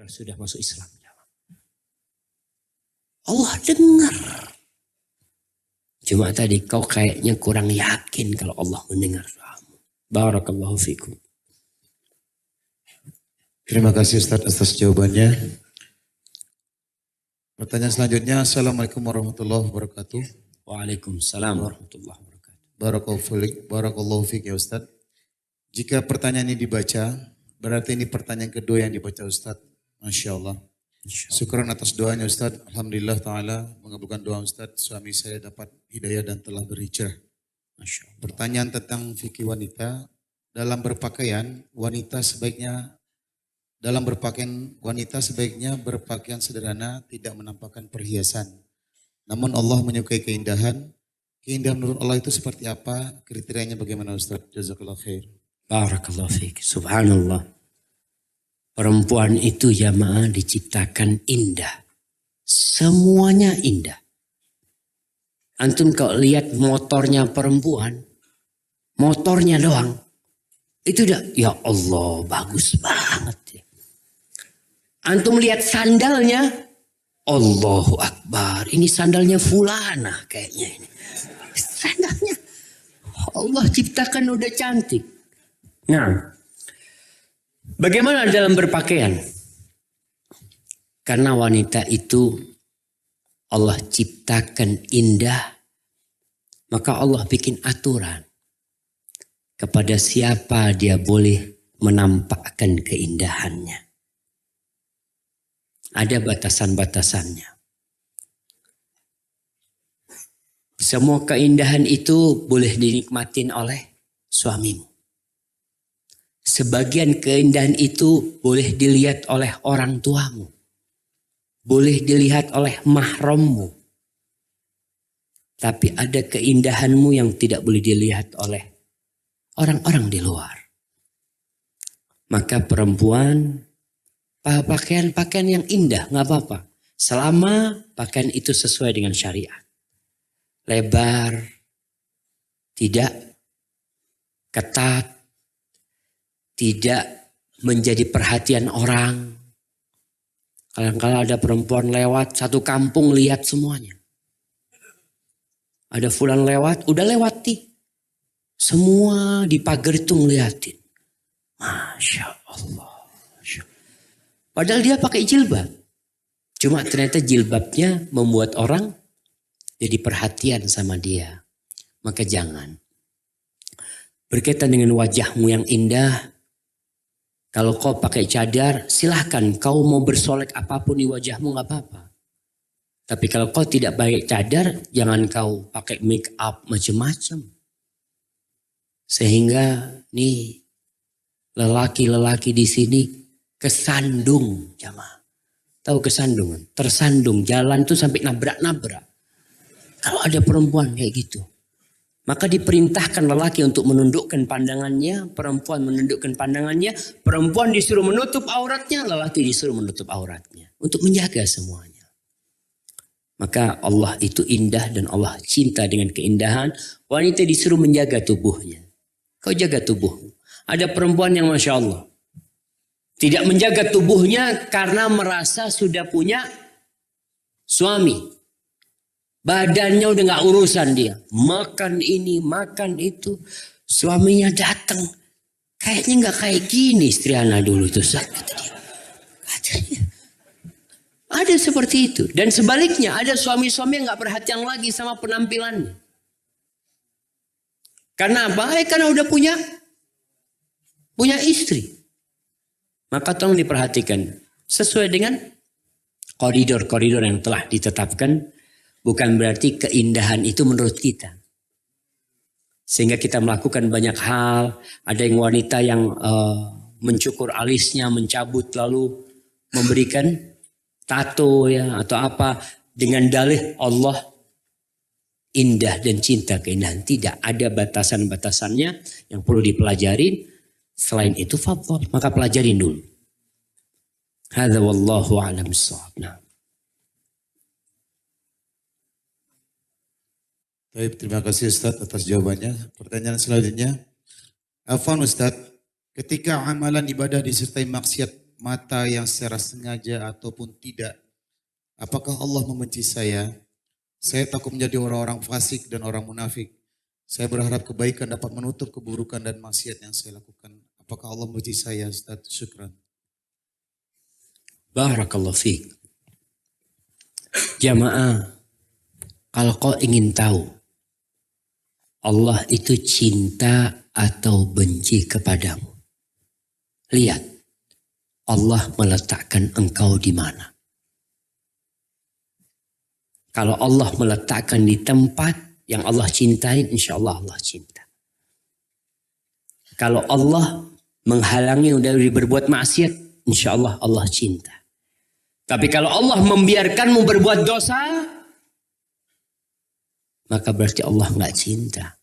sudah masuk Islam. Allah dengar. Cuma tadi kau kayaknya kurang yakin kalau Allah mendengar doamu. Barakallahu fikum. Terima kasih Ustaz atas jawabannya. Pertanyaan selanjutnya, Assalamualaikum warahmatullahi wabarakatuh. Waalaikumsalam warahmatullahi wabarakatuh. Barakallahu fiik ya Ustaz. Jika pertanyaan ini dibaca, berarti ini pertanyaan kedua yang dibaca Ustaz. Masya Allah. Syukuran atas doanya Ustaz. Alhamdulillah Ta'ala mengabulkan doa Ustaz. Suami saya dapat hidayah dan telah berhijrah. Masya Allah. Pertanyaan tentang fikih wanita. Dalam berpakaian, wanita sebaiknya berpakaian sederhana, tidak menampakkan perhiasan. Namun Allah menyukai keindahan. Keindahan menurut Allah itu seperti apa? Kriterianya bagaimana Ustaz? Jazakallah khair. Barakallahu fiik. Subhanallah. Perempuan itu jamaah diciptakan indah. Semuanya indah. Antum kalau lihat motornya perempuan, motornya doang, itu udah, ya Allah bagus banget. Antum lihat sandalnya, Allahu Akbar, ini sandalnya fulana kayaknya ini. Sandalnya, Allah ciptakan udah cantik. Nah, bagaimana dalam berpakaian? Karena wanita itu Allah ciptakan indah, maka Allah bikin aturan. Kepada siapa dia boleh menampakkan keindahannya. Ada batasan-batasannya. Semua keindahan itu boleh dinikmatin oleh suamimu. Sebagian keindahan itu boleh dilihat oleh orang tuamu. Boleh dilihat oleh mahrammu. Tapi ada keindahanmu yang tidak boleh dilihat oleh orang-orang di luar. Maka perempuan pakaian yang indah gak apa-apa. Selama pakaian itu sesuai dengan syariat. Lebar, tidak ketat, tidak menjadi perhatian orang. Kadang-kadang ada perempuan lewat satu kampung lihat semuanya. Ada fulan lewat, udah lewati. Semua di pagar itu ngeliatin. Masya Allah. Padahal dia pakai jilbab. Cuma ternyata jilbabnya membuat orang jadi perhatian sama dia. Maka jangan. Berkaitan dengan wajahmu yang indah. Kalau kau pakai cadar, silahkan. Kau mau bersolek apapun di wajahmu gak apa-apa. Tapi kalau kau tidak pakai cadar, jangan kau pakai make up macam-macam. Sehingga nih lelaki-lelaki di sini kesandung jamaah. Tahu kesandung? Tersandung jalan tuh sampai nabrak-nabrak. Kalau ada perempuan kayak gitu. Maka diperintahkan lelaki untuk menundukkan pandangannya. Perempuan menundukkan pandangannya. Perempuan disuruh menutup auratnya. Lelaki disuruh menutup auratnya. Untuk menjaga semuanya. Maka Allah itu indah dan Allah cinta dengan keindahan. Wanita disuruh menjaga tubuhnya. Kau jaga tubuhmu. Ada perempuan yang Masya Allah. Tidak menjaga tubuhnya karena merasa sudah punya suami. Badannya udah gak urusan dia. Makan ini, makan itu. Suaminya datang. Kayaknya gak kayak gini istri Ana dulu tuh. Ada seperti itu. Dan sebaliknya ada suami-suami yang gak perhatian lagi sama penampilannya. Karena apa? Karena udah punya istri. Maka tolong diperhatikan. Sesuai dengan koridor-koridor yang telah ditetapkan. Bukan berarti keindahan itu menurut kita. Sehingga kita melakukan banyak hal. Ada yang wanita yang mencukur alisnya, mencabut lalu memberikan tato ya atau apa. Dengan dalih Allah indah dan cinta keindahan. Tidak ada batasan-batasannya yang perlu dipelajarin. Selain itu fadhal, maka pelajarin dulu. Hadza wallahu a'lam bissawab. Baik, terima kasih Ustaz atas jawabannya. Pertanyaan selanjutnya. Afwan Ustaz, ketika amalan ibadah disertai maksiat mata yang secara sengaja ataupun tidak. Apakah Allah membenci saya? Saya takut menjadi orang-orang fasik dan orang munafik. Saya berharap kebaikan dapat menutup keburukan dan maksiat yang saya lakukan. Apakah Allah membenci saya, Ustaz? Syukran. Barakallahu fiik. Jamaah, kalau kau ingin tahu Allah itu cinta atau benci kepadamu, lihat Allah meletakkan engkau di mana. Kalau Allah meletakkan di tempat yang Allah cintai, insya Allah Allah cinta. Kalau Allah menghalangi dari berbuat maksiat, insya Allah Allah cinta. Tapi kalau Allah membiarkanmu berbuat dosa, maka berarti Allah nggak cinta.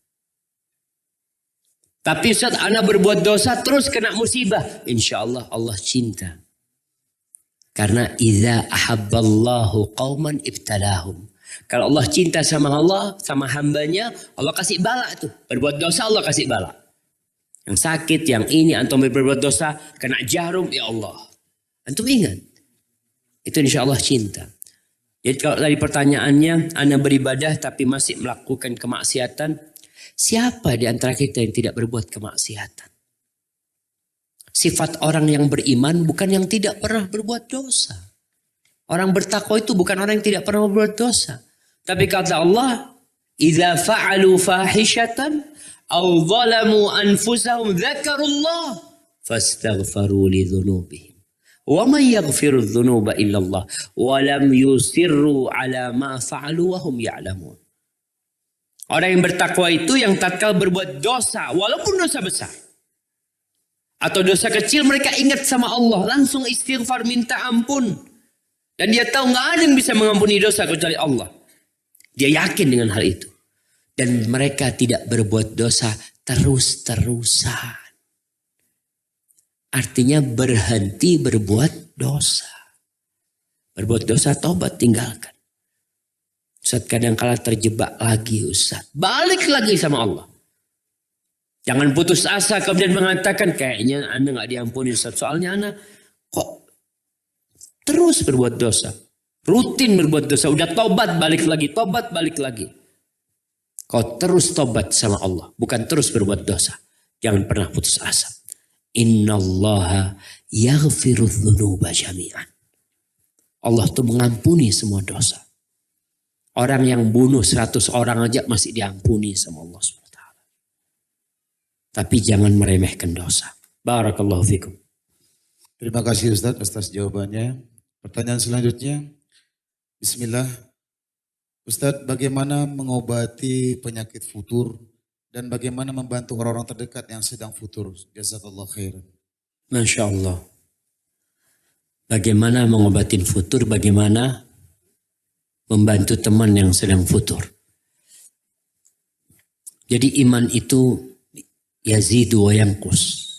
Tapi Ustaz, ana berbuat dosa terus kena musibah, insya Allah Allah cinta. Karena idza ahabballahu qauman ibtalahum. Kalau Allah cinta sama Allah, sama hambanya, Allah kasih bala tuh. Berbuat dosa Allah kasih bala. Yang sakit, yang ini, antum berbuat dosa, kena jarum, ya Allah. Antum ingat. Itu insya Allah cinta. Jadi kalau tadi pertanyaannya, ana beribadah tapi masih melakukan kemaksiatan. Siapa di antara kita yang tidak berbuat kemaksiatan? Sifat orang yang beriman bukan yang tidak pernah berbuat dosa. Orang bertakwa itu bukan orang yang tidak pernah berbuat dosa. Tapi kata Allah, "Idza fa'alu fahishatan aw zalamu anfusahum dzakarullah fastaghfaru li dzunubihim. Wa man yaghfiru dzunuba illa Allah wa lam yusirru ala ma fa'alu wa hum ya'lamun." Orang yang bertakwa itu yang tatkala berbuat dosa, walaupun dosa besar atau dosa kecil, mereka ingat sama Allah, langsung istighfar, minta ampun. Dan dia tahu nggak ada yang bisa mengampuni dosa kecuali Allah. Dia yakin dengan hal itu. Dan mereka tidak berbuat dosa terus-terusan. Artinya berhenti berbuat dosa. Berbuat dosa, tobat, tinggalkan. Ustaz kadang-kala terjebak lagi Ustaz. Balik lagi sama Allah. Jangan putus asa kemudian mengatakan kayaknya anda nggak diampuni Ustaz. Soalnya anda kok terus berbuat dosa. Rutin berbuat dosa. Udah tobat balik lagi. Tobat balik lagi. Kau terus tobat sama Allah. Bukan terus berbuat dosa. Jangan pernah putus asa. Innallaha yaghfiru dzunuba jami'an. Allah tuh mengampuni semua dosa. Orang yang bunuh 100 orang aja masih diampuni sama Allah SWT. Tapi jangan meremehkan dosa. Barakallahu fikum. Terima kasih Ustaz atas jawabannya. Pertanyaan selanjutnya. Bismillah. Ustaz, bagaimana mengobati penyakit futur dan bagaimana membantu orang-orang terdekat yang sedang futur? Jazakallah khairan. Masya Allah. Bagaimana mengobatin futur, bagaimana membantu teman yang sedang futur. Jadi iman itu yazidu wa yanqus.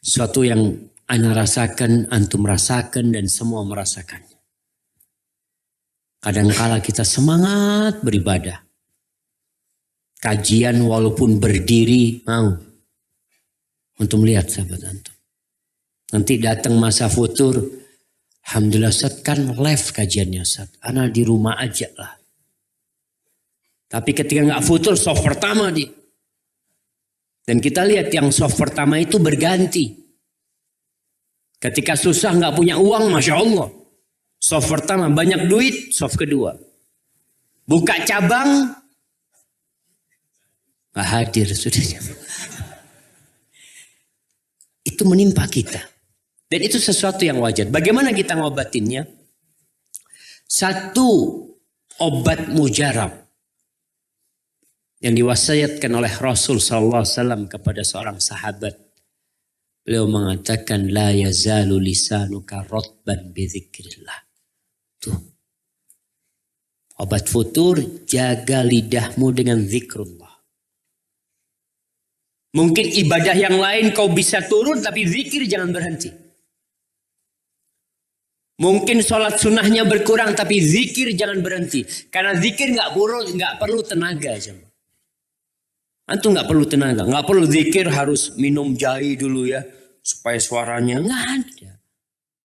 Suatu yang ana rasakan, antum rasakan, dan semua merasakannya. Kadangkala kita semangat beribadah. Kajian walaupun berdiri mau. Untuk melihat sahabat antum. Nanti datang masa futur. Alhamdulillah Ustaz kan live kajiannya Ustaz. Ana di rumah aja lah. Tapi ketika nggak futur soft pertama dia. Dan kita lihat yang soft pertama itu berganti. Ketika susah nggak punya uang, Masya Allah. Soft pertama banyak duit, soft kedua. Buka cabang, nggak hadir sudah. Itu menimpa kita. Dan itu sesuatu yang wajar. Bagaimana kita ngobatinnya? Satu, obat mujarab. Yang diwasiatkan oleh Rasul SAW kepada seorang sahabat. Beliau mengatakan, la yazalu lisanuka rotban bizikrillah. Tuh. Obat futur, jaga lidahmu dengan zikrullah. Mungkin ibadah yang lain kau bisa turun, tapi zikir jangan berhenti. Mungkin sholat sunnahnya berkurang, tapi zikir jangan berhenti. Karena zikir nggak perlu tenaga. Antum nggak perlu tenaga, nggak perlu zikir harus minum jahe dulu ya. supaya suaranya nggak ada.